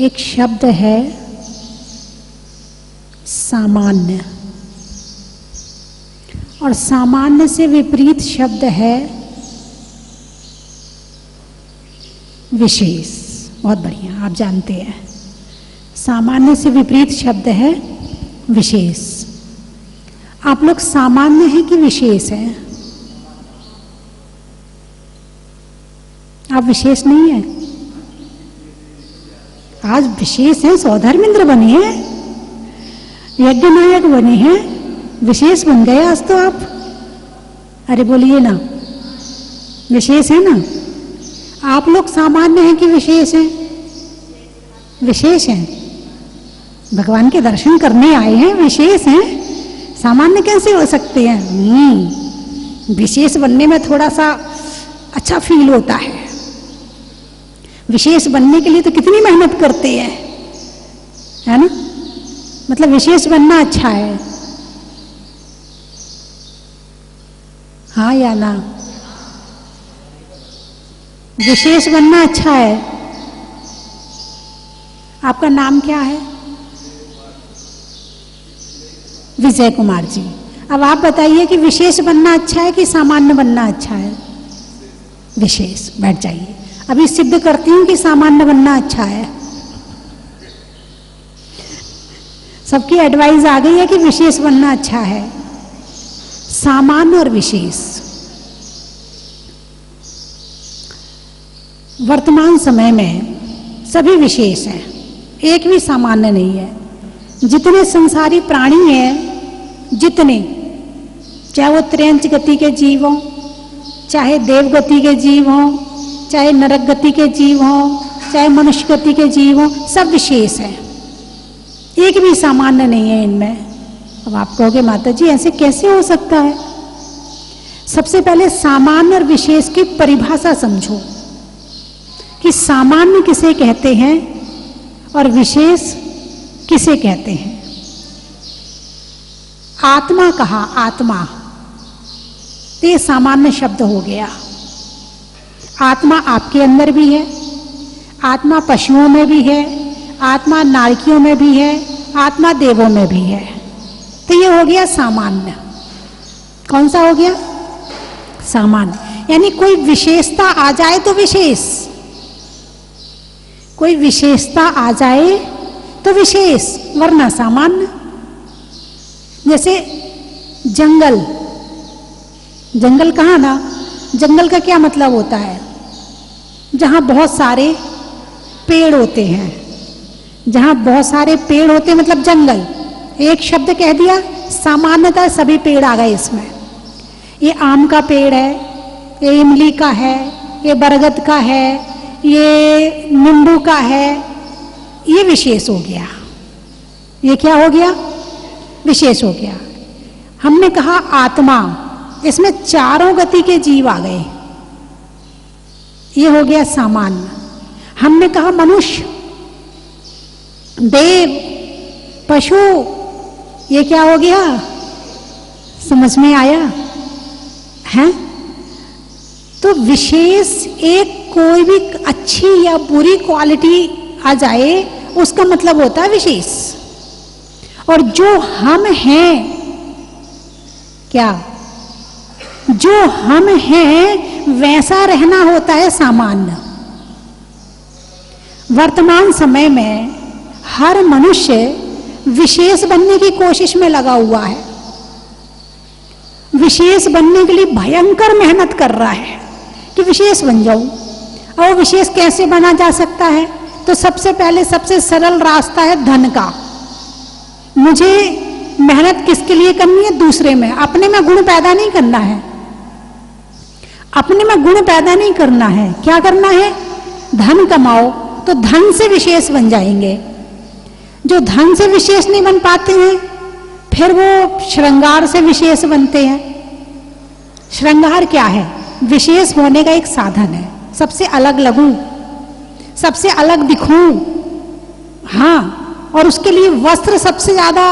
एक शब्द है सामान्य, और सामान्य से विपरीत शब्द है विशेष। बहुत बढ़िया, आप जानते हैं सामान्य से विपरीत शब्द है विशेष। आप लोग सामान्य हैं कि विशेष हैं? आप विशेष नहीं हैं, आज विशेष हैं। सौधर्मेंद्र बने हैं, यज्ञ नायक बने हैं, विशेष बन गए आज तो आप। अरे बोलिए ना, विशेष है ना? आप लोग सामान्य हैं कि विशेष हैं? विशेष हैं। भगवान के दर्शन करने आए हैं, विशेष हैं, सामान्य कैसे हो सकते हैं? विशेष बनने में थोड़ा सा अच्छा फील होता है। विशेष बनने के लिए तो कितनी मेहनत करते हैं, है ना? मतलब विशेष बनना अच्छा है, हाँ या ना? विशेष बनना अच्छा है। आपका नाम क्या है? विजय कुमार जी। अब आप बताइए कि विशेष बनना अच्छा है कि सामान्य बनना अच्छा है? विशेष। बैठ जाइए, अभी सिद्ध करती हूं कि सामान्य बनना अच्छा है। सबकी एडवाइस आ गई है कि विशेष बनना अच्छा है। सामान्य और विशेष, वर्तमान समय में सभी विशेष हैं, एक भी सामान्य नहीं है। जितने संसारी प्राणी हैं, जितने, चाहे वो त्रयंच गति के जीव हों, चाहे देव गति के जीव हों, चाहे नरक गति के जीव हों, चाहे मनुष्य गति के जीव हों, सब विशेष हैं, एक भी सामान्य नहीं है इनमें। अब आप कहोगे माता जी ऐसे कैसे हो सकता है? सबसे पहले सामान्य और विशेष की परिभाषा समझो कि सामान्य किसे कहते हैं और विशेष किसे कहते हैं। आत्मा कहा, आत्मा, ये सामान्य शब्द हो गया। आत्मा आपके अंदर भी है, आत्मा पशुओं में भी है, आत्मा नारकियों में भी है, आत्मा देवों में भी है। तो ये हो गया सामान्य। कौन सा हो गया? सामान्य। यानी कोई विशेषता आ जाए तो विशेष, कोई विशेषता आ जाए तो विशेष, वरना सामान्य। जैसे जंगल, जंगल कहाँ ना, जंगल का क्या मतलब होता है? जहां बहुत सारे पेड़ होते हैं, जहां बहुत सारे पेड़ होते हैं मतलब जंगल। एक शब्द कह दिया, सामान्यतः सभी पेड़ आ गए इसमें। ये आम का पेड़ है, ये इमली का है, ये बरगद का है, ये नींबू का है, ये विशेष हो गया। ये क्या हो गया? विशेष हो गया। हमने कहा आत्मा, इसमें चारों गति के जीव आ गए, ये हो गया सामान्य। हमने कहा मनुष्य, देव, पशु, ये क्या हो गया? समझ में आया है? तो विशेष एक कोई भी अच्छी या बुरी क्वालिटी आ जाए उसका मतलब होता है विशेष। और जो हम हैं, क्या जो हम हैं वैसा रहना होता है सामान्य। वर्तमान समय में हर मनुष्य विशेष बनने की कोशिश में लगा हुआ है, विशेष बनने के लिए भयंकर मेहनत कर रहा है कि विशेष बन जाऊं। और विशेष कैसे बना जा सकता है? तो सबसे पहले सबसे सरल रास्ता है धन का। मुझे मेहनत किसके लिए करनी है? दूसरे में। अपने में गुण पैदा नहीं करना है, अपने में गुण पैदा नहीं करना है। क्या करना है? धन कमाओ, तो धन से विशेष बन जाएंगे। जो धन से विशेष नहीं बन पाते हैं, फिर वो श्रृंगार से विशेष बनते हैं। श्रृंगार क्या है? विशेष होने का एक साधन है। सबसे अलग लगूं, सबसे अलग दिखूं, हाँ, और उसके लिए वस्त्र सबसे ज्यादा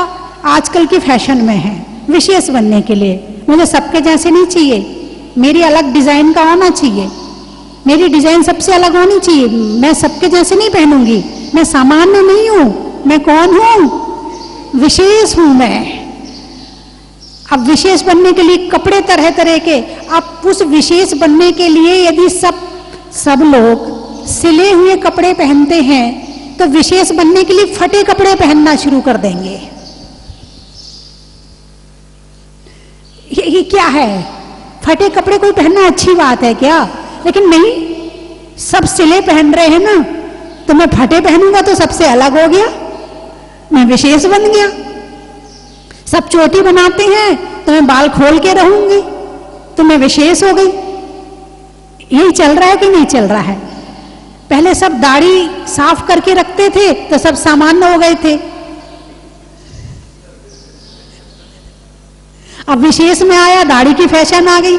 आजकल की फैशन में है। विशेष बनने के लिए मुझे सबके जैसे नहीं चाहिए, मेरी अलग डिजाइन का होना चाहिए, मेरी डिजाइन सबसे अलग होनी चाहिए। मैं सबके जैसे नहीं पहनूंगी, मैं सामान्य नहीं हूं, मैं कौन हूं? विशेष हूं मैं। अब विशेष बनने के लिए कपड़े तरह तरह के, अब उस विशेष बनने के लिए यदि सब लोग सिले हुए कपड़े पहनते हैं तो विशेष बनने के लिए फटे कपड़े पहनना शुरू कर देंगे। ये क्या है? फटे कपड़े कोई पहनना अच्छी बात है क्या? लेकिन नहीं, सब सिले पहन रहे हैं ना, तो मैं फटे पहनूंगा तो सबसे अलग हो गया, मैं विशेष बन गया। सब चोटी बनाते हैं तो मैं बाल खोल के रहूंगी तो मैं विशेष हो गई। यही चल रहा है कि नहीं चल रहा है? पहले सब दाढ़ी साफ करके रखते थे तो सब सामान्य हो गए थे, अब विशेष में आया, दाढ़ी की फैशन आ गई।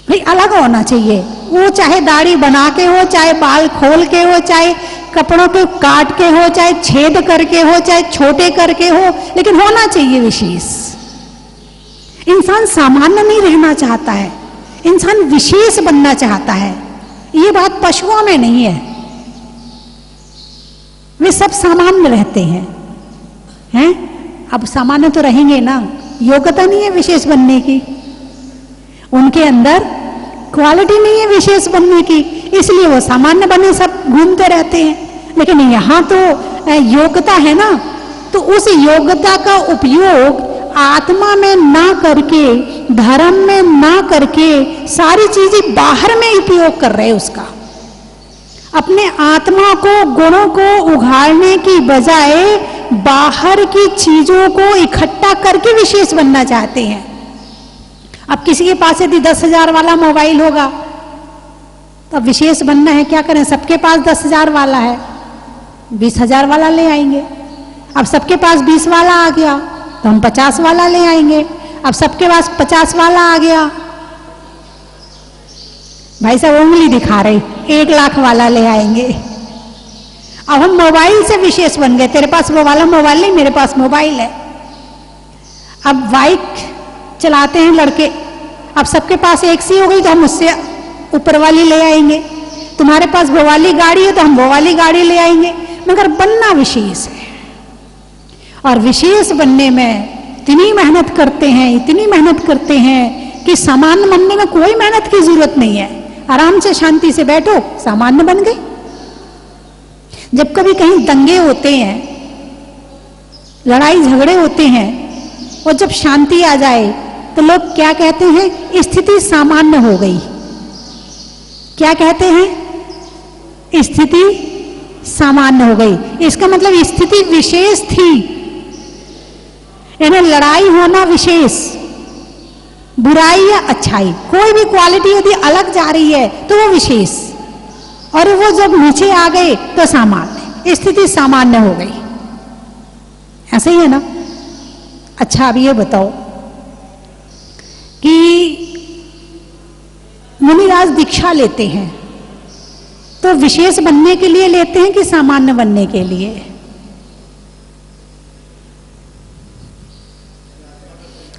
भाई अलग होना चाहिए, वो चाहे दाढ़ी बना के हो, चाहे बाल खोल के हो, चाहे कपड़ों के काट के हो, चाहे छेद करके हो, चाहे छोटे करके हो, लेकिन होना चाहिए विशेष। इंसान सामान्य नहीं रहना चाहता है, इंसान विशेष बनना चाहता है। ये बात पशुओं में नहीं है, वे सब सामान्य रहते हैं? अब सामान्य तो रहेंगे ना, योग्यता नहीं है विशेष बनने की, उनके अंदर क्वालिटी नहीं है विशेष बनने की, इसलिए वो सामान्य बने सब घूमते रहते हैं। लेकिन यहाँ तो योग्यता है ना, तो उस योग्यता का उपयोग आत्मा में ना करके, धर्म में ना करके, सारी चीजें बाहर में उपयोग कर रहे उसका। अपने आत्मा को, गुणों को उघाड़ने की बजाय बाहर की चीजों को इकट्ठा करके विशेष बनना चाहते हैं। अब किसी के पास यदि 10,000 वाला मोबाइल होगा तो विशेष बनना है, क्या करें? सबके पास 10,000 वाला है, 20,000 वाला ले आएंगे। अब सबके पास 20 वाला आ गया तो हम 50 वाला ले आएंगे। अब सबके पास 50 वाला आ गया, भाई साहब उंगली दिखा रहे, 1 लाख वाला ले आएंगे। अब हम मोबाइल से विशेष बन गए, तेरे पास वो वाला मोबाइल नहीं, मेरे पास मोबाइल है। अब बाइक चलाते हैं लड़के, अब सबके पास एक सी हो गई तो हम उससे ऊपर वाली ले आएंगे। तुम्हारे पास वो वाली गाड़ी है तो हम वो वाली गाड़ी ले आएंगे। मगर बनना विशेष है, और विशेष बनने में इतनी मेहनत करते हैं, इतनी मेहनत करते हैं कि सामान्य बनने में कोई मेहनत की जरूरत नहीं है। आराम से शांति से बैठो, सामान्य बन गए। जब कभी कहीं दंगे होते हैं, लड़ाई झगड़े होते हैं, और जब शांति आ जाए तो लोग क्या कहते हैं? स्थिति सामान्य हो गई। क्या कहते हैं? स्थिति सामान्य हो गई। इसका मतलब स्थिति विशेष थी, यानी लड़ाई होना विशेष, बुराई या अच्छाई, कोई भी क्वालिटी यदि अलग जा रही है तो वो विशेष, और वो जब नीचे आ गए तो सामान्य, स्थिति सामान्य हो गई। ऐसे ही है ना? अच्छा अब ये बताओ कि मुनिराज दीक्षा लेते हैं तो विशेष बनने के लिए लेते हैं कि सामान्य बनने के लिए?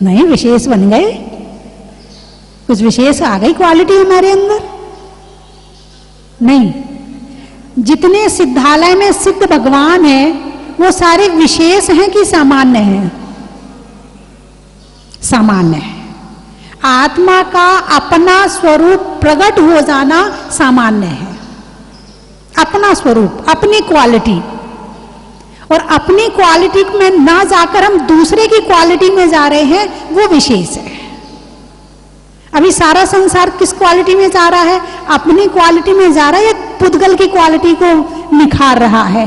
नहीं, विशेष बन गए, कुछ विशेष आ गई क्वालिटी हमारे अंदर। नहीं, जितने सिद्धालय में सिद्ध भगवान हैं वो सारे विशेष हैं कि सामान्य हैं? सामान्य है। आत्मा का अपना स्वरूप प्रकट हो जाना सामान्य है। अपना स्वरूप, अपनी क्वालिटी, और अपनी क्वालिटी में ना जाकर हम दूसरे की क्वालिटी में जा रहे हैं, वो विशेष है। अभी सारा संसार किस क्वालिटी में जा रहा है? अपनी क्वालिटी में जा रहा है, या पुद्गल की क्वालिटी को निखार रहा है?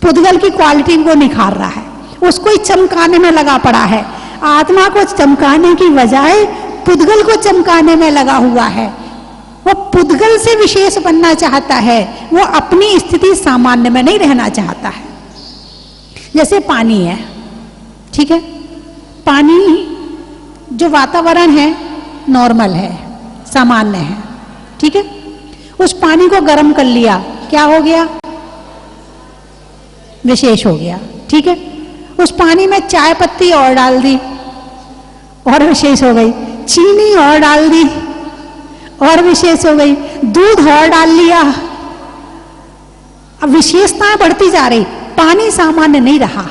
पुद्गल की क्वालिटी को निखार रहा है, उसको ही चमकाने में लगा पड़ा है। आत्मा को चमकाने की बजाय पुद्गल को चमकाने में लगा हुआ है। वो पुद्गल से विशेष बनना चाहता है, वो अपनी स्थिति सामान्य में नहीं रहना चाहता है। जैसे पानी है, ठीक है, पानी जो वातावरण है नॉर्मल है, सामान्य है, ठीक है। उस पानी को गर्म कर लिया, क्या हो गया? विशेष हो गया, ठीक है। उस पानी में चाय पत्ती और डाल दी और विशेष हो गई, चीनी और डाल दी और विशेष हो गई, दूध और डाल लिया अब विशेषताएं बढ़ती जा रही, पानी सामान्य नहीं रहा,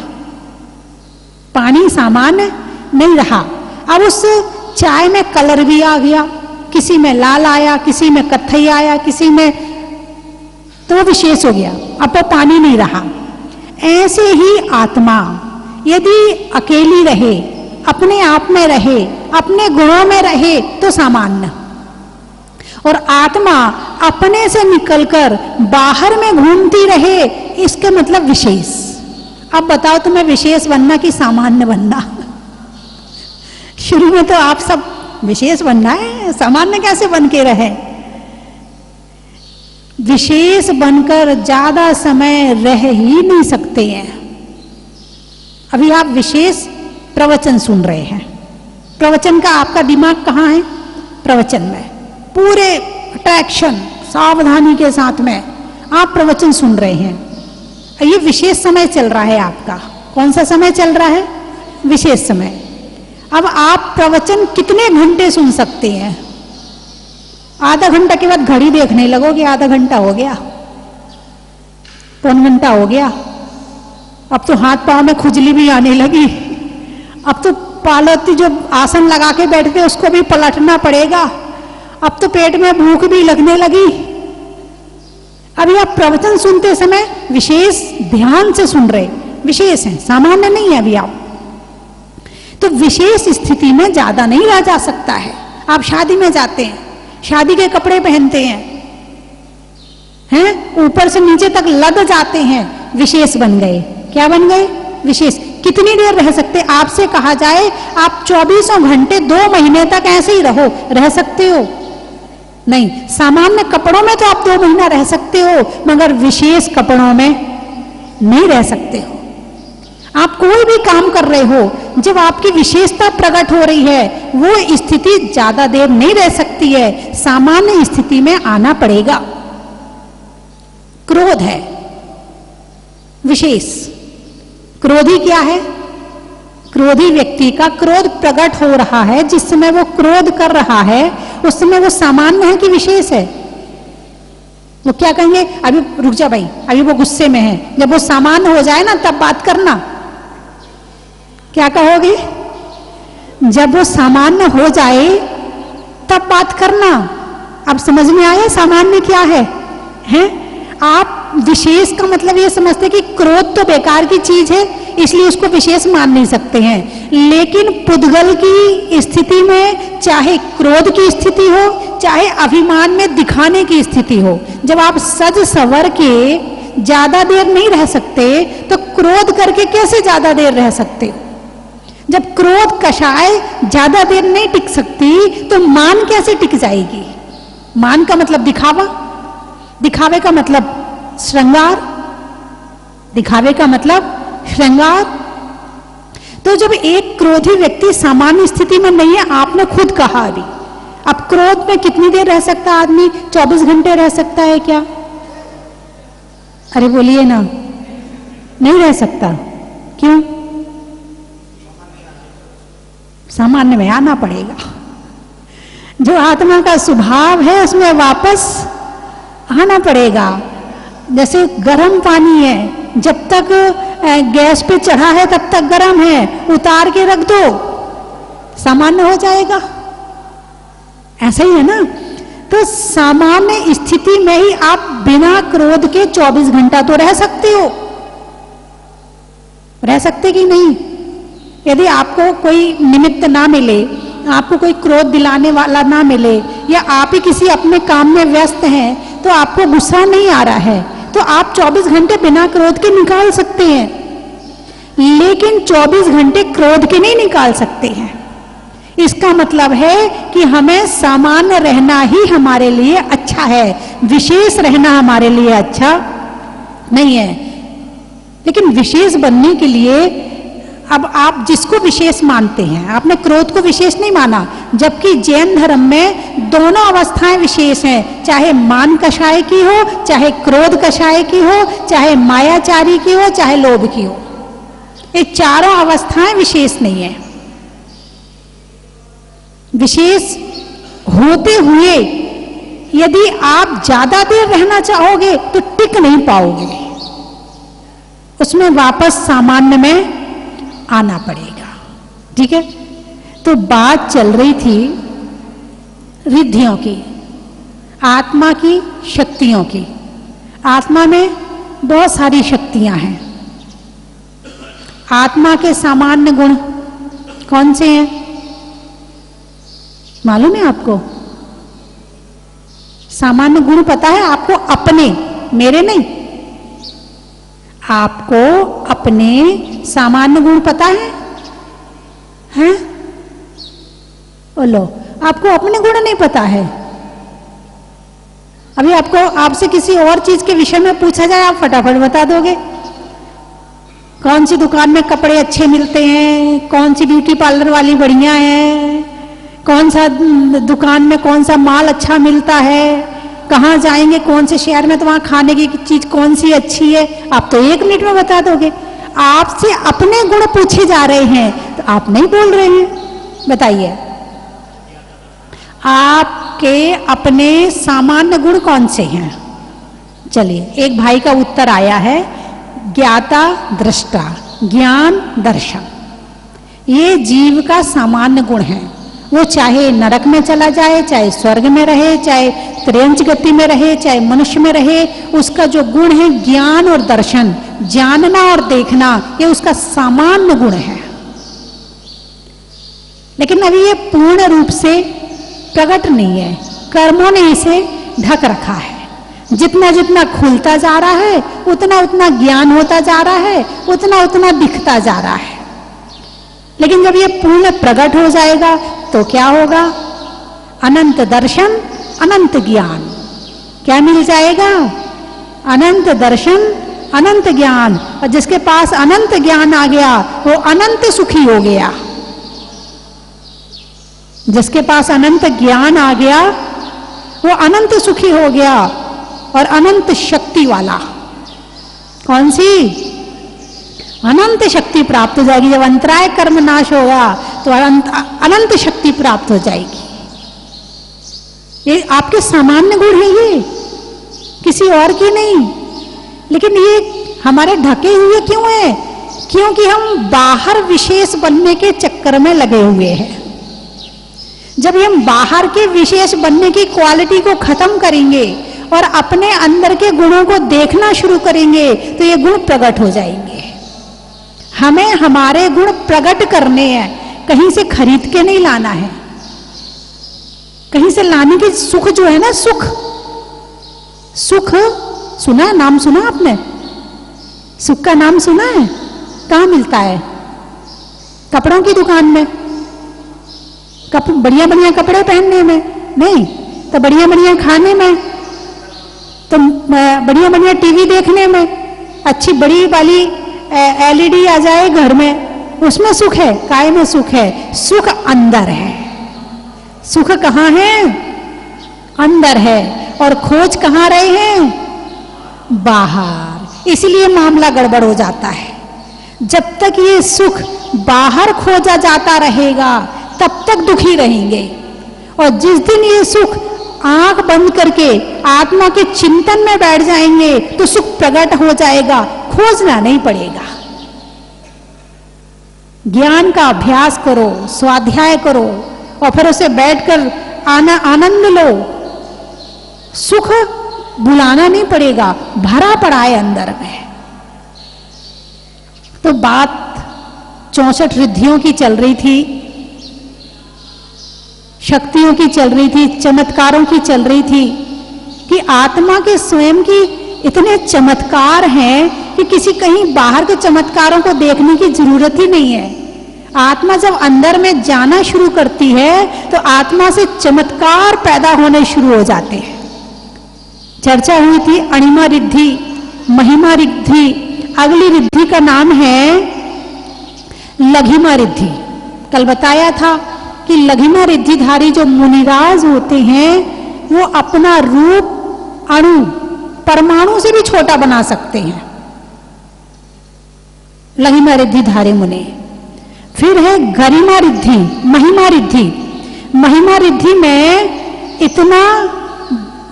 पानी सामान्य नहीं रहा। अब उस चाय में कलर भी आ गया, किसी में लाल आया, किसी में कत्थई आया, किसी में, तो वो विशेष हो गया, अब वो पानी नहीं रहा। ऐसे ही आत्मा यदि अकेली रहे, अपने आप में रहे, अपने गुणों में रहे तो सामान्य, और आत्मा अपने से निकलकर बाहर में घूमती रहे, इसका मतलब विशेष। अब बताओ तुम्हें विशेष बनना कि सामान्य बनना? शुरू में तो आप सब विशेष बनना है, सामान्य कैसे बन के रहे? विशेष बनकर ज्यादा समय रह ही नहीं सकते हैं। अभी आप विशेष प्रवचन सुन रहे हैं, प्रवचन का आपका दिमाग कहाँ है? प्रवचन में, पूरे अट्रैक्शन सावधानी के साथ में आप प्रवचन सुन रहे हैं। ये विशेष समय चल रहा है आपका। कौन सा समय चल रहा है? विशेष समय। अब आप प्रवचन कितने घंटे सुन सकते हैं? आधा घंटा के बाद घड़ी देखने लगोगे, आधा घंटा हो गया, पौन घंटा हो गया, अब तो हाथ पांव में खुजली भी आने लगी, अब तो पालती जो आसन लगा के बैठते उसको भी पलटना पड़ेगा, अब तो पेट में भूख भी लगने लगी। अभी आप प्रवचन सुनते समय विशेष ध्यान से सुन रहे, विशेष है, सामान्य नहीं है अभी आप। तो विशेष स्थिति में ज्यादा नहीं रह जा सकता है। आप शादी में जाते हैं, शादी के कपड़े पहनते हैं, ऊपर से नीचे तक लद जाते हैं, विशेष बन गए। क्या बन गए? विशेष। कितनी देर रह सकते? आपसे कहा जाए आप 24 घंटे 2 महीने तक ऐसे ही रहो, रह सकते हो? नहीं। सामान्य कपड़ों में तो आप 2 महीना रह सकते हो, मगर विशेष कपड़ों में नहीं रह सकते हो। आप कोई भी काम कर रहे हो, जब आपकी विशेषता प्रकट हो रही है, वो स्थिति ज्यादा देर नहीं रह सकती है, सामान्य स्थिति में आना पड़ेगा। क्रोध है विशेष। क्रोधी क्या है? क्रोधी व्यक्ति का क्रोध प्रकट हो रहा है, जिस समय वो क्रोध कर रहा है उस समय वो सामान्य है कि विशेष है? वो क्या कहेंगे? अभी रुक जा भाई, अभी वो गुस्से में है, जब वो सामान्य हो जाए ना तब बात करना। क्या कहोगे? जब वो सामान्य हो जाए तब बात करना। अब समझ में आया सामान्य क्या है? हैं? आप विशेष का मतलब ये समझते कि क्रोध तो बेकार की चीज है, इसलिए उसको विशेष मान नहीं सकते हैं। लेकिन पुद्गल की स्थिति में, चाहे क्रोध की स्थिति हो, चाहे अभिमान में दिखाने की स्थिति हो, जब आप सज सवर के ज्यादा देर नहीं रह सकते तो क्रोध करके कैसे ज्यादा देर रह सकते? जब क्रोध कषाय ज्यादा देर नहीं टिक सकती तो मान कैसे टिक जाएगी? मान का मतलब दिखावा, दिखावे का मतलब श्रृंगार, दिखावे का मतलब श्रृंगार। तो जब एक क्रोधी व्यक्ति सामान्य स्थिति में नहीं है, आपने खुद कहा अभी, अब क्रोध में कितनी देर रह सकता आदमी? 24 घंटे रह सकता है क्या? अरे बोलिए ना, नहीं रह सकता। क्यों? सामान्य में आना पड़ेगा। जो आत्मा का स्वभाव है उसमें वापस आना पड़ेगा। जैसे गर्म पानी है, जब तक गैस पे चढ़ा है तब तक गर्म है, उतार के रख दो सामान्य हो जाएगा। ऐसा ही है ना? तो सामान्य स्थिति में ही आप बिना क्रोध के 24 घंटा तो रह सकते हो। रह सकते कि नहीं? यदि आपको कोई निमित्त ना मिले, आपको कोई क्रोध दिलाने वाला ना मिले, या आप ही किसी अपने काम में व्यस्त हैं, तो आपको गुस्सा नहीं आ रहा है, तो आप 24 घंटे बिना क्रोध के निकाल सकते हैं। लेकिन 24 घंटे क्रोध के नहीं निकाल सकते हैं। इसका मतलब है कि हमें सामान्य रहना ही हमारे लिए अच्छा है, विशेष रहना हमारे लिए अच्छा नहीं है। लेकिन विशेष बनने के लिए अब आप जिसको विशेष मानते हैं, आपने क्रोध को विशेष नहीं माना, जबकि जैन धर्म में दोनों अवस्थाएं विशेष हैं, चाहे मान कषाय की हो, चाहे क्रोध कषाय की हो, चाहे मायाचारी की हो, चाहे लोभ की हो। ये चारों अवस्थाएं विशेष नहीं है। विशेष होते हुए यदि आप ज्यादा देर रहना चाहोगे तो टिक नहीं पाओगे, उसमें वापस सामान्य में आना पड़ेगा। ठीक है, तो बात चल रही थी रिद्धियों की, आत्मा की, शक्तियों की। आत्मा में बहुत सारी शक्तियां हैं। आत्मा के सामान्य गुण कौन से हैं मालूम है आपको? सामान्य गुण पता है आपको? अपने, मेरे नहीं, आपको अपने सामान्य गुण पता है? हैं? बोलो, आपको अपने गुण नहीं पता है? अभी आपको आपसे किसी और चीज के विषय में पूछा जाए, आप फटाफट बता दोगे। कौन सी दुकान में कपड़े अच्छे मिलते हैं, कौन सी ब्यूटी पार्लर वाली बढ़िया है, कौन सा दुकान में कौन सा माल अच्छा मिलता है, कहाँ जाएंगे, कौन से शहर में, तो वहां खाने की चीज कौन सी अच्छी है, आप तो 1 मिनट में बता दोगे। आपसे अपने गुण पूछे जा रहे हैं तो आप नहीं बोल रहे हैं। बताइए, आपके अपने सामान्य गुण कौन से हैं? चलिए, एक भाई का उत्तर आया है, ज्ञाता दृष्टा, ज्ञान दर्शन, ये जीव का सामान्य गुण है। वो चाहे नरक में चला जाए, चाहे स्वर्ग में रहे, चाहे त्रियंच गति में रहे, चाहे मनुष्य में रहे, उसका जो गुण है ज्ञान और दर्शन, जानना और देखना, ये उसका सामान्य गुण है। लेकिन अभी ये पूर्ण रूप से प्रकट नहीं है, कर्मों ने इसे ढक रखा है। जितना जितना खुलता जा रहा है उतना उतना ज्ञान होता जा रहा है, उतना उतना दिखता जा रहा है। लेकिन जब ये पूर्ण प्रकट हो जाएगा तो क्या होगा? अनंत दर्शन, अनंत ज्ञान। क्या मिल जाएगा? अनंत दर्शन, अनंत ज्ञान। और जिसके पास अनंत ज्ञान आ गया वो अनंत सुखी हो गया। जिसके पास अनंत ज्ञान आ गया वो अनंत सुखी हो गया और अनंत शक्ति वाला। कौन सी? अनंत शक्ति प्राप्त हो जाएगी। जब अंतराय कर्म नाश होगा तो अनंत शक्ति प्राप्त हो जाएगी। ये आपके सामान्य गुण है, ये किसी और की नहीं। लेकिन ये हमारे ढके हुए क्यों है? क्योंकि हम बाहर विशेष बनने के चक्कर में लगे हुए हैं। जब हम बाहर के विशेष बनने की क्वालिटी को खत्म करेंगे और अपने अंदर के गुणों को देखना शुरू करेंगे तो ये गुण प्रकट हो जाएंगे। हमें हमारे गुण प्रकट करने हैं, कहीं से खरीद के नहीं लाना है। कहीं से लाने की सुख जो है ना, सुख, सुख सुना है? नाम सुना आपने? सुख का नाम सुना है? कहाँ मिलता है? कपड़ों की दुकान में, बढ़िया बढ़िया कपड़े पहनने में नहीं, तो बढ़िया बढ़िया खाने में, तो बढ़िया बढ़िया टीवी देखने में, अच्छी बड़ी वाली एलईडी आ जाए घर में, उसमें सुख है। काय में सुख है? सुख अंदर है। सुख कहाँ है? अंदर है। और खोज कहाँ रहे हैं? बाहर। इसलिए मामला गड़बड़ हो जाता है। जब तक ये सुख बाहर खोजा जाता रहेगा तब तक दुखी रहेंगे। और जिस दिन ये सुख आंख बंद करके आत्मा के चिंतन में बैठ जाएंगे तो सुख प्रकट हो जाएगा, खोजना नहीं पड़ेगा। ज्ञान का अभ्यास करो, स्वाध्याय करो और फिर उसे बैठकर आनंद लो। सुख बुलाना नहीं पड़ेगा, भरा पड़ा है अंदर में। तो बात 64 रिद्धियों की चल रही थी, शक्तियों की चल रही थी, चमत्कारों की चल रही थी कि आत्मा के स्वयं की इतने चमत्कार हैं कि किसी कहीं बाहर के चमत्कारों को देखने की जरूरत ही नहीं है। आत्मा जब अंदर में जाना शुरू करती है तो आत्मा से चमत्कार पैदा होने शुरू हो जाते हैं। चर्चा हुई थी अणिमा रिद्धि, महिमा रिद्धि। अगली रिद्धि का नाम है लघिमा रिद्धि। कल बताया था कि लघिमा रिद्धिधारी जो मुनिराज होते हैं वो अपना रूप अणु, परमाणु से भी छोटा बना सकते हैं। लघिमा रिद्धिधारी मुनि। फिर है गरिमा रिद्धि, महिमा रिद्धि। महिमा रिद्धि में इतना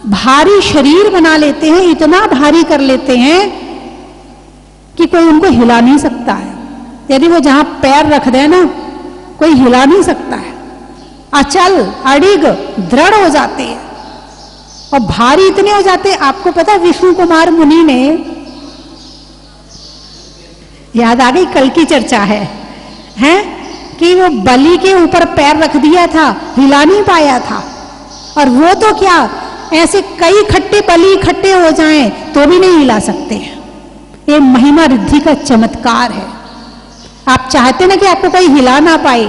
भारी शरीर बना लेते हैं, इतना भारी कर लेते हैं कि कोई उनको हिला नहीं सकता है। यदि वो जहां पैर रख दे ना, कोई हिला नहीं सकता है। अचल अडिग दृढ़ हो जाते हैं और भारी इतने हो जाते हैं। आपको पता विष्णु कुमार मुनि ने, याद आ गई, कल की चर्चा है कि वो बलि के ऊपर पैर रख दिया था, हिला नहीं पाया था। और वो तो क्या, ऐसे कई खट्टे बलि इकट्ठे हो जाएं तो भी नहीं हिला सकते। ये महिमा रिद्धि का चमत्कार है। आप चाहते ना कि आपको कोई हिला ना पाए,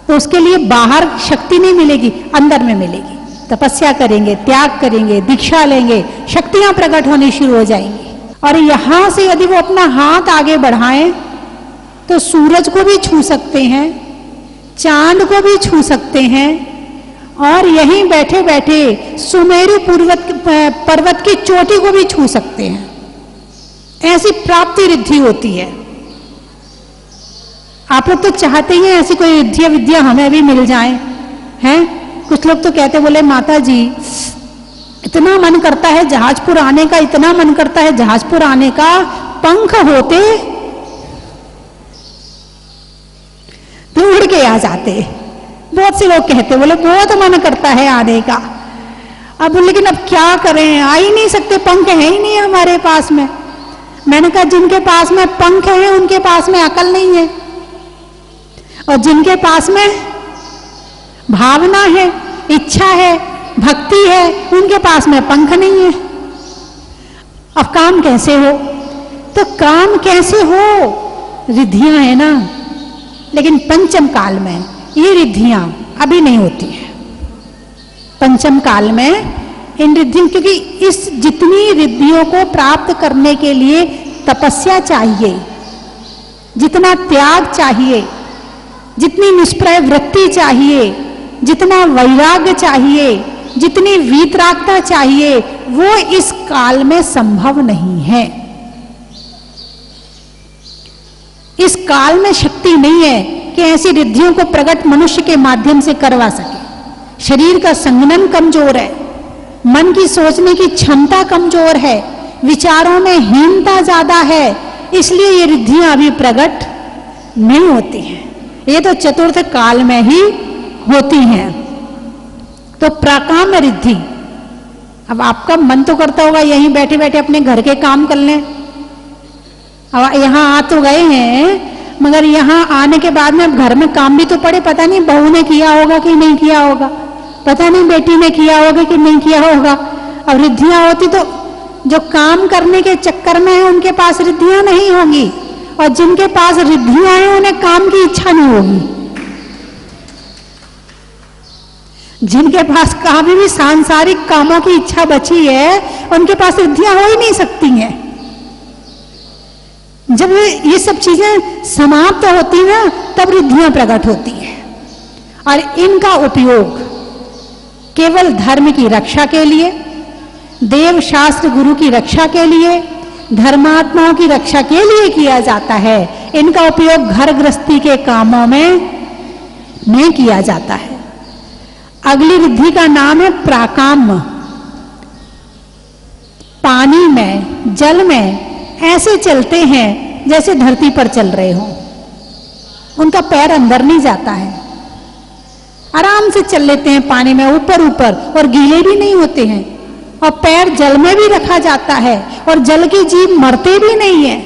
तो उसके लिए बाहर शक्ति नहीं मिलेगी, अंदर में मिलेगी। तपस्या करेंगे, त्याग करेंगे, दीक्षा लेंगे, शक्तियां प्रकट होनी शुरू हो जाएंगी। और यहां से यदि वो अपना हाथ आगे बढ़ाएं तो सूरज को भी छू सकते हैं, चांद को भी छू सकते हैं, और यहीं बैठे बैठे सुमेरु पर्वत की चोटी को भी छू सकते हैं। ऐसी प्राप्ति रिद्धि होती है। आप लोग तो चाहते ही हैं ऐसी कोई रिद्धि विद्या हमें भी मिल जाए, हैं? कुछ लोग तो कहते, बोले माता जी इतना मन करता है जहाजपुर आने का, इतना मन करता है जहाजपुर आने का, पंख होते तो उड़ के आ जाते। बहुत से लोग कहते, बोले बहुत मन करता है आने का, अब लेकिन अब क्या करें, आ ही नहीं सकते, पंख है ही नहीं हमारे पास में। मैंने कहा जिनके पास में पंख है उनके पास में अकल नहीं है, और जिनके पास में भावना है, इच्छा है, भक्ति है, उनके पास में पंख नहीं है। अब काम कैसे हो? तो काम कैसे हो? रिद्धियां है ना, लेकिन पंचम काल में ये रिद्धियां अभी नहीं होती है। पंचम काल में इन रिद्धियों, क्योंकि इस जितनी रिद्धियों को प्राप्त करने के लिए तपस्या चाहिए, जितना त्याग चाहिए, जितनी निष्प्रय वृत्ति चाहिए, जितना वैराग्य चाहिए, जितनी वीतरागता चाहिए, वो इस काल में संभव नहीं है। इस काल में शक्ति नहीं है कि ऐसी रिद्धियों को प्रकट मनुष्य के माध्यम से करवा सके। शरीर का संघनन कमजोर है, मन की सोचने की क्षमता कमजोर है, विचारों में हीनता ज्यादा है, इसलिए ये रिद्धियां अभी प्रकट नहीं होती हैं। ये तो चतुर्थ काल में ही होती हैं। तो प्राकाम्य रिद्धि, अब आपका मन तो करता होगा यहीं बैठे बैठे अपने घर के काम कर लें। अब यहाँ आ तो गए हैं, मगर यहाँ आने के बाद में अब घर में काम भी तो पड़े। पता नहीं बहू ने किया होगा कि नहीं किया होगा, पता नहीं बेटी ने किया होगा कि नहीं किया होगा। अब रिद्धियां होती तो जो काम करने के चक्कर में है उनके पास रिद्धियां नहीं होंगी, और जिनके पास रिद्धियां हैं उन्हें काम की इच्छा नहीं होगी। जिनके पास कभी भी सांसारिक कामों की इच्छा बची है, उनके पास रिद्धियां हो ही नहीं सकती हैं। जब ये सब चीजें समाप्त होती ना, तब रिद्धियां प्रकट होती है। और इनका उपयोग केवल धर्म की रक्षा के लिए, देव शास्त्र गुरु की रक्षा के लिए, धर्मात्माओं की रक्षा के लिए किया जाता है। इनका उपयोग घर गृहस्थी के कामों में नहीं किया जाता है। अगली रिद्धि का नाम है प्राकाम्य। पानी में, जल में ऐसे चलते हैं जैसे धरती पर चल रहे हो, उनका पैर अंदर नहीं जाता है, आराम से चल लेते हैं पानी में ऊपर ऊपर, और गीले भी नहीं होते हैं, और पैर जल में भी रखा जाता है, और जल के जीव मरते भी नहीं है।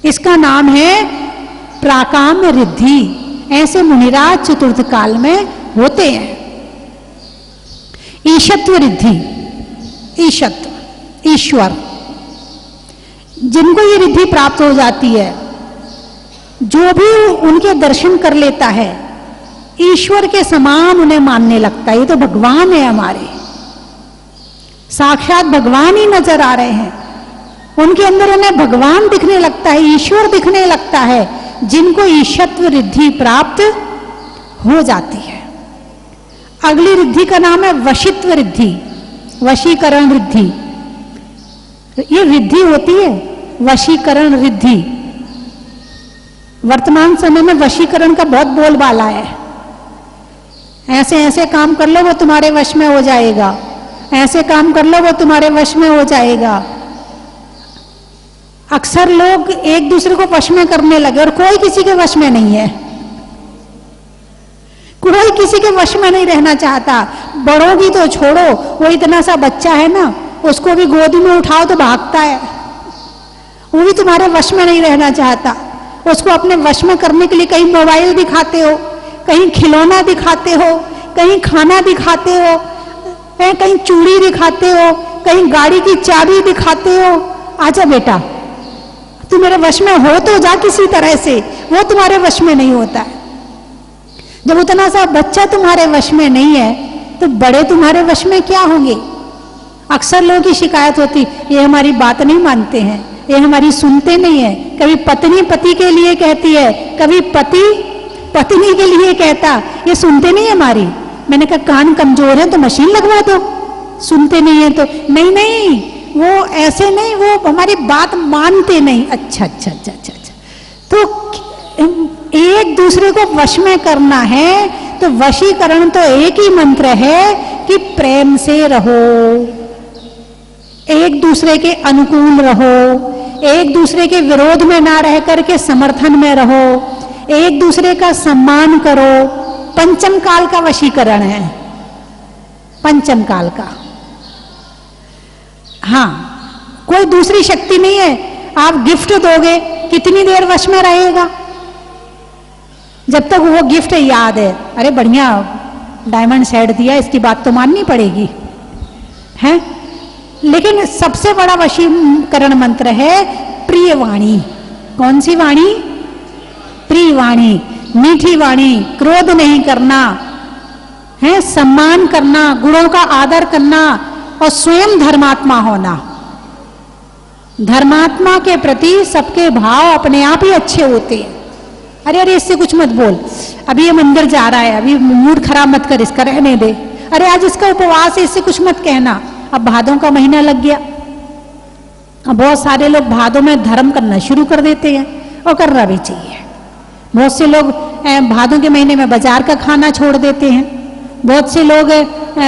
इसका नाम है प्राकाम्य रिद्धि। ऐसे मुनिराज चतुर्थ काल में होते हैं। ईशत्व रिद्धि, ईशत्व ईश्वर, जिनको ये रिद्धि प्राप्त हो जाती है, जो भी उनके दर्शन कर लेता है ईश्वर के समान उन्हें मानने लगता है। ये तो भगवान है हमारे, साक्षात भगवान ही नजर आ रहे हैं। उनके अंदर उन्हें भगवान दिखने लगता है, ईश्वर दिखने लगता है, जिनको ईशत्व रिद्धि प्राप्त हो जाती है। अगली रिद्धि का नाम है वशित्व रिद्धि, वशीकरण रिद्धि। ये रिद्धि होती है वशीकरण रिद्धि। वर्तमान समय में वशीकरण का बहुत बोलबाला है। ऐसे ऐसे काम कर लो वो तुम्हारे वश में हो जाएगा, ऐसे काम कर लो वो तुम्हारे वश में हो जाएगा। अक्सर लोग एक दूसरे को वश में करने लगे और कोई किसी के वश में नहीं है, कोई किसी के वश में नहीं रहना चाहता। बड़ों की तो छोड़ो, वो इतना सा बच्चा है ना, उसको भी गोदी में उठाओ तो भागता है, वो भी तुम्हारे वश में नहीं रहना चाहता। उसको अपने वश में करने के लिए कहीं मोबाइल दिखाते हो, कहीं खिलौना दिखाते हो, कहीं खाना दिखाते हो, कहीं चूड़ी दिखाते हो, कहीं गाड़ी की चाबी दिखाते हो। आजा बेटा, तू मेरे वश में हो तो जा किसी तरह से, वो तुम्हारे वश में नहीं होता है। जब उतना सा बच्चा तुम्हारे वश में नहीं है तो बड़े तुम्हारे वश में क्या होंगे। अक्सर लोगों की शिकायत होती, ये हमारी बात नहीं मानते हैं, ये हमारी सुनते नहीं है। कभी पत्नी पति के लिए कहती है, कभी पति पत्नी के लिए कहता, ये सुनते नहीं हमारी। मैंने कहा कान कमजोर है तो मशीन लगवा दो, सुनते नहीं है तो। नहीं नहीं, वो ऐसे नहीं, वो हमारी बात मानते नहीं। अच्छा अच्छा अच्छा अच्छा अच्छा, तो एक दूसरे को वश में करना है तो वशीकरण तो एक ही मंत्र है कि प्रेम से रहो, एक दूसरे के अनुकूल रहो, एक दूसरे के विरोध में ना रह करके समर्थन में रहो, एक दूसरे का सम्मान करो। पंचम काल का वशीकरण है, पंचम काल का। हाँ, कोई दूसरी शक्ति नहीं है। आप गिफ्ट दोगे, कितनी देर वश में रहेगा? जब तक वो गिफ्ट याद है, अरे बढ़िया डायमंड सेट दिया, इसकी बात तो माननी पड़ेगी, है। लेकिन सबसे बड़ा वशीकरण मंत्र है प्रिय वाणी। कौन सी वाणी? प्रिय वाणी, मीठी वाणी, क्रोध नहीं करना, है सम्मान करना, गुणों का आदर करना और स्वयं धर्मात्मा होना। धर्मात्मा के प्रति सबके भाव अपने आप ही अच्छे होते हैं। अरे अरे इससे कुछ मत बोल, अभी ये मंदिर जा रहा है, अभी मूड खराब मत कर, इसका रहने दे। अरे आज इसका उपवास है, इससे कुछ मत कहना। अब भादों का महीना लग गया, अब बहुत सारे लोग भादों में धर्म करना शुरू कर देते हैं, और करना भी चाहिए। बहुत से लोग भादों के महीने में बाजार का खाना छोड़ देते हैं, बहुत से लोग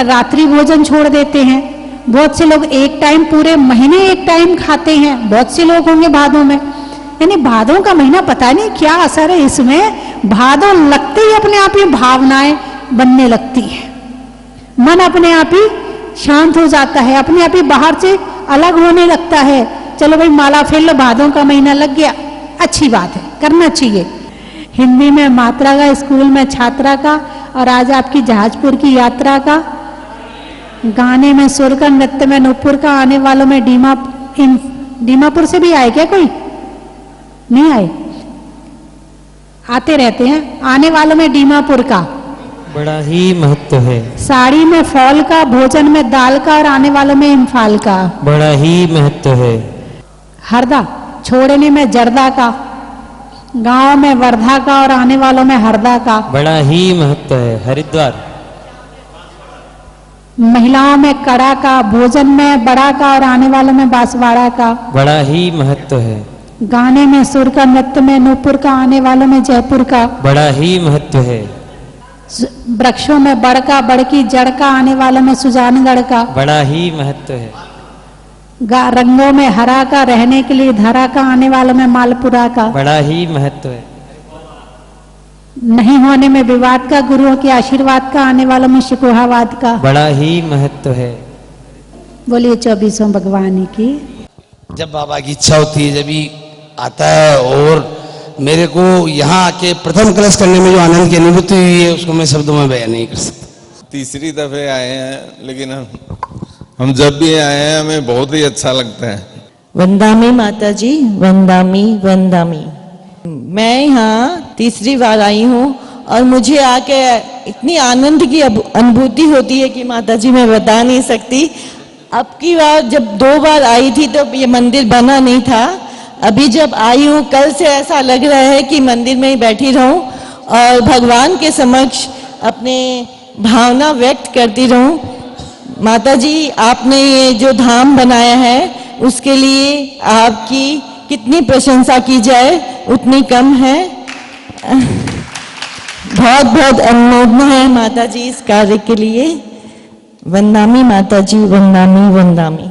रात्रि भोजन छोड़ देते हैं, बहुत से लोग एक टाइम पूरे महीने एक टाइम खाते हैं, बहुत से लोग होंगे भादों में। यानी भादों का महीना पता नहीं क्या असर है इसमें, भादों लगते ही अपने आप ही भावनाएं बनने लगती है, मन अपने आप ही शांत हो जाता है, अपने आप ही बाहर से अलग होने लगता है। चलो भाई माला फेर लो, भादों का महीना लग गया, अच्छी बात है, करना चाहिए। हिंदी में मात्रा का, स्कूल में छात्रा का, और आज आपकी जहाजपुर की यात्रा का, गाने में सुर का, नृत्य में नूपुर का, आने वालों में दीमापुर से भी आए क्या? कोई नहीं आए? आते रहते हैं। आने वालों में दीमापुर का बड़ा ही महत्व है। साड़ी में फॉल का, भोजन में दाल का, और आने वालों में इम्फाल का बड़ा ही महत्व है। हरदा छोड़ने में जर्दा का, गांव में वर्धा का, और आने वालों में हरदा का बड़ा ही महत्व है। हरिद्वार महिलाओं में कड़ा का, भोजन में बड़ा का, और आने वालों में बांसवाड़ा का बड़ा ही महत्व है। गाने में सुर का, नृत्य में नूपुर का, आने वालों में जयपुर का बड़ा ही महत्व है। वृक्षों में बड़ का, बड़ की जड़ का, आने वालों में सुजानगढ़ का बड़ा ही महत्व है। रंगों में हरा का, रहने के लिए धरा का, आने वालों में मालपुरा का बड़ा ही महत्व है। नहीं होने में विवाद का, गुरुओं के आशीर्वाद का, आने वालों में शिकोहावाद का बड़ा ही महत्व है। बोलिए 24वां भगवान की। जब बाबा की इच्छा होती है जब ही आता है, और मेरे को यहाँ आके प्रथम कलश करने में जो आनंद की अनुभूति हुई है उसको मैं शब्दों में बयान नहीं कर सकता। तीसरी दफे आए हैं, लेकिन हम जब भी आए हैं हमें बहुत ही अच्छा लगता है। वंदामी माता जी, वंदामी वंदामी। मैं यहाँ तीसरी बार आई हूँ और मुझे आके इतनी आनंद की अनुभूति होती है कि माता जी मैं बता नहीं सकती। अब की बार जब 2 बार आई थी तो ये मंदिर बना नहीं था, अभी जब आई हूँ कल से ऐसा लग रहा है कि मंदिर में ही बैठी रहूं और भगवान के समक्ष अपने भावना व्यक्त करती रहूं। माता जी आपने ये जो धाम बनाया है उसके लिए आपकी कितनी प्रशंसा की जाए उतनी कम है। बहुत बहुत अनुमोदना है माता जी इस कार्य के लिए। वंदामी माता जी, वंदामी वंदामी।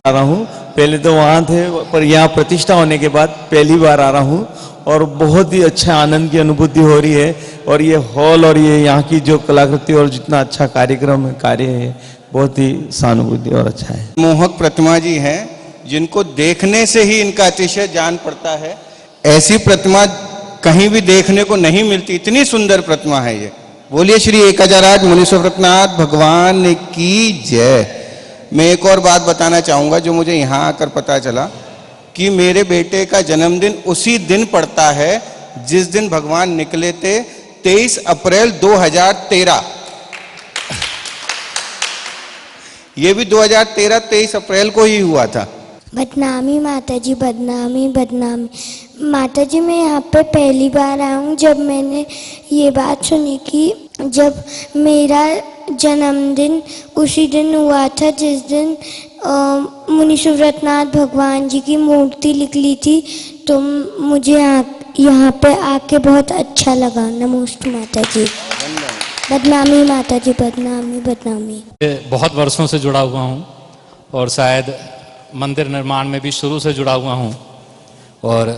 आ रहा हूँ, पहले तो वहाँ थे पर यहाँ प्रतिष्ठा होने के बाद पहली बार आ रहा हूँ और बहुत ही अच्छा आनंद की अनुभूति हो रही है। और ये हॉल और ये यहाँ की जो कलाकृति और जितना अच्छा कार्यक्रम है, कार्य है, बहुत ही सहानुभूति और अच्छा है। मोहक प्रतिमा जी हैं जिनको देखने से ही इनका अतिशय जान पड़ता है। ऐसी प्रतिमा कहीं भी देखने को नहीं मिलती, इतनी सुंदर प्रतिमा है ये। बोलिए श्री 1008 मुनीश्वरनाथ भगवान की जय। मैं एक और बात बताना चाहूँगा जो मुझे यहाँ आकर पता चला कि मेरे बेटे का जन्मदिन उसी दिन पड़ता है जिस दिन भगवान निकले थे, 23 अप्रैल 2013। ये भी 2013 23 अप्रैल को ही हुआ था। बदनामी माता जी, बदनामी बदनामी माता जी। मैं यहाँ पे पहली बार आया हूँ जब मैंने ये बात सुनी कि जब मेरा जन्मदिन उसी दिन हुआ था जिस दिन मुनीश्वरनाथ भगवान जी की मूर्ति निकली थी, तो मुझे यहाँ पे आके बहुत अच्छा लगा। नमस्ते माता जी। बदनामी माता जी, बदनामी बदनामी। बहुत वर्षों से जुड़ा हुआ हूँ और शायद मंदिर निर्माण में भी शुरू से जुड़ा हुआ हूँ और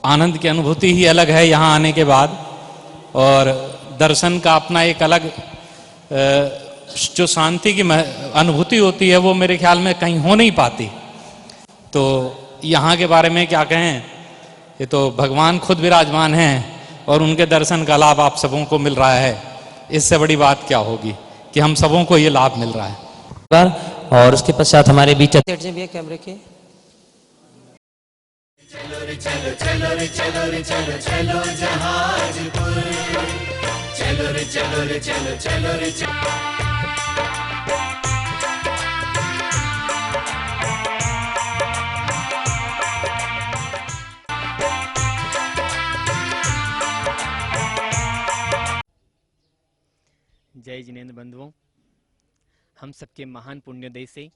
आनंद की अनुभूति ही अलग है यहाँ आने के बाद। और दर्शन का अपना एक अलग जो शांति की अनुभूति होती है वो मेरे ख्याल में कहीं हो नहीं पाती। तो यहाँ के बारे में क्या कहें, ये तो भगवान खुद विराजमान हैं और उनके दर्शन का लाभ आप सबों को मिल रहा है। इससे बड़ी बात क्या होगी कि हम सबों को ये लाभ मिल रहा है। और उसके पश्चात हमारे बीच भी कैमरे के चलो रे चलो, चलो रे चलो रे चलो, चलो जहाजपुर। चलो रे चलो रे चलो, चलो रे चलो। जय जिनेंद्र बंधुओं, हम सबके महान पुण्योदय से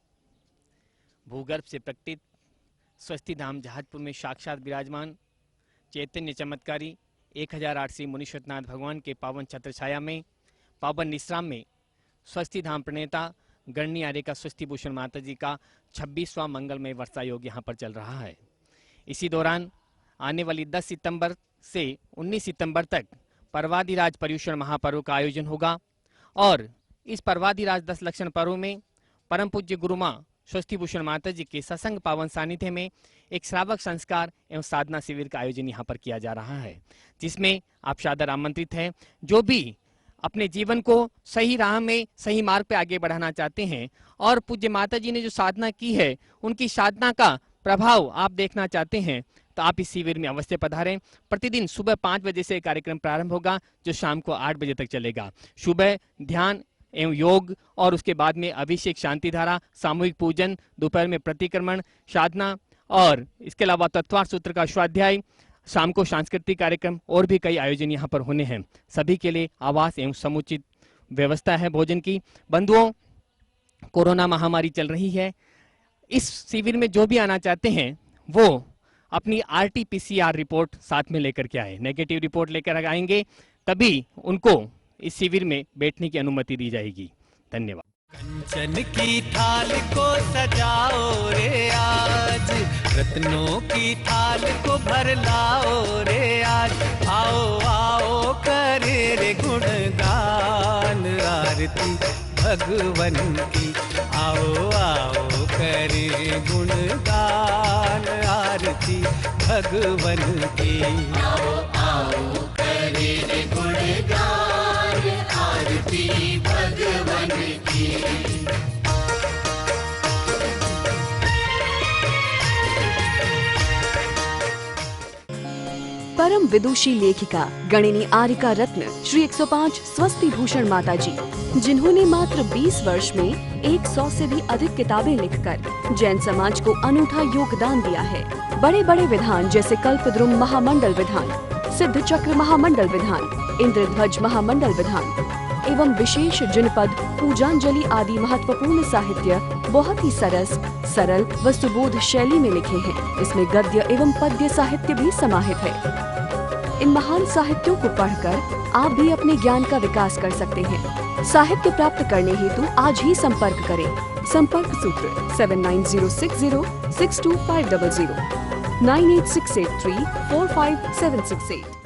भूगर्भ से प्रकटित स्वस्ति धाम जहाजपुर में साक्षात विराजमान चैतन्य चमत्कारी 1008 श्री मुनीश्वरनाथ भगवान के पावन छत्र छाया में, पावन निश्राम में स्वस्ति धाम प्रणेता गणनी आर्य स्वस्ति भूषण माता जी का 26वां मंगलमय वर्षा योग यहाँ पर चल रहा है। इसी दौरान आने वाली 10 सितंबर से 19 सितंबर तक पर्वाधिराज पर्युषण महापर्व का आयोजन होगा और इस पर्वाधिराज 10 लक्षण पर्व में परम पूज्य गुरु माँ स्वस्ति भूषण माता जी के सत्संग पावन सानिध्य में एक श्रावक संस्कार एवं साधना शिविर का आयोजन यहाँ पर किया जा रहा है, जिसमें आप सादर आमंत्रित हैं। जो भी अपने जीवन को सही राह में, सही मार्ग पे आगे बढ़ाना चाहते हैं और पूज्य माता जी ने जो साधना की है उनकी साधना का प्रभाव आप देखना चाहते हैं, तो आप इस शिविर में अवश्य पधारें। प्रतिदिन सुबह 5 बजे से कार्यक्रम प्रारंभ होगा जो शाम को 8 बजे तक चलेगा। सुबह ध्यान एवं योग और उसके बाद में अभिषेक, शांति धारा, सामूहिक पूजन, दोपहर में प्रतिक्रमण, साधना और इसके अलावा तत्वार्थ सूत्र का स्वाध्याय, शाम को सांस्कृतिक कार्यक्रम और भी कई आयोजन यहाँ पर होने हैं। सभी के लिए आवास एवं समुचित व्यवस्था है भोजन की। बंधुओं, कोरोना महामारी चल रही है। इस शिविर में जो भी आना चाहते हैं वो अपनी RT-PCR रिपोर्ट साथ में लेकर के आए। नेगेटिव रिपोर्ट लेकर आएंगे तभी उनको इस शिविर में बैठने की अनुमति दी जाएगी। धन्यवाद। कंचन की थाल को सजाओ रे आज, रत्नों की थाल को भर लाओ रे आज। आओ आओ करे रे गुणगान आरती भगवन की। आओ आओ करे गुणगान आरती भगवन की। आओ आओ करे रे गुणगान आरती भगवन की। परम विदुषी लेखिका गणिनी आर्यका रत्न श्री 105 स्वस्ति भूषण माता जी, जिन्होंने मात्र 20 वर्ष में 100 से भी अधिक किताबें लिखकर जैन समाज को अनूठा योगदान दिया है। बड़े बड़े विधान जैसे कल्पद्रुम महामंडल विधान, सिद्ध चक्र महामंडल विधान, इंद्रध्वज महामंडल विधान एवं विशेष जनपद, पूजांजलि आदि महत्वपूर्ण साहित्य बहुत ही सरस, सरल व सुबोध शैली में लिखे हैं। इसमें गद्य एवं पद्य साहित्य भी समाहित है। इन महान साहित्यों को पढ़कर आप भी अपने ज्ञान का विकास कर सकते हैं। साहित्य प्राप्त करने हेतु आज ही संपर्क करें। संपर्क सूत्र 7906062500 98683 45768।